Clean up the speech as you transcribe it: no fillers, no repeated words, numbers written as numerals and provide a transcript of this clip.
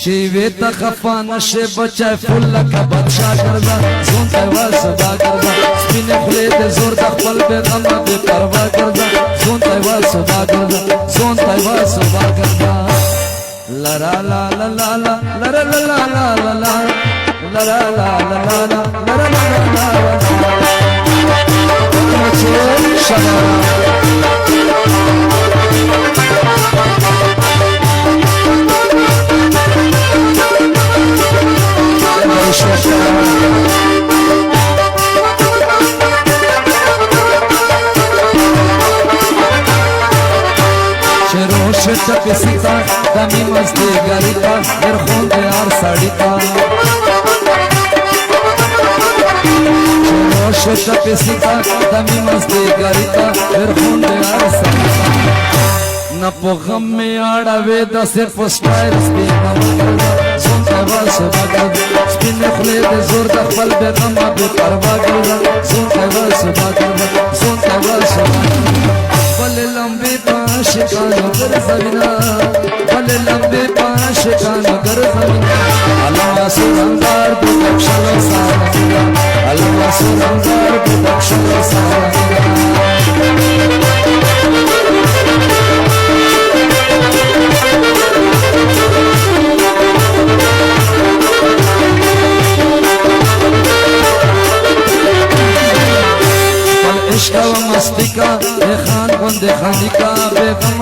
شیوه تا خفا نشه بچه فول لکا بادشاہ کردا زون تیوال صدا کردا سپین خلید زور دا خپل بیغم بی پروا کردا زون تیوال صدا کردا زون تیوال صدا کردا لرا لا لا لا لا لرا لا لا لا لا لا لرا لا لا لا لا لرا لا لا لا شروع پیسیتا دمی مزدی گریتا در خون دیار ساڑیتا شروع پیسیتا دمی مزدی گریتا در خون دیار ساڑیتا نپو غم میں آڑاوے دا صرف سپائر سپینا مگردا سن تیوال صدا کردا سپین خلید زور دا خپل بیغم بی پروا کردا سن تیوال صدا کردا سن تیوال صدا کردا بل لمبی پاش کانو گر زمینا بل لمبی پاش کانو گر زمینا اللہ سرندار بی بخشل سارا اللہ سرندار بی بخشل سارا عشق و مستی کا خان بند خانی کا بیغم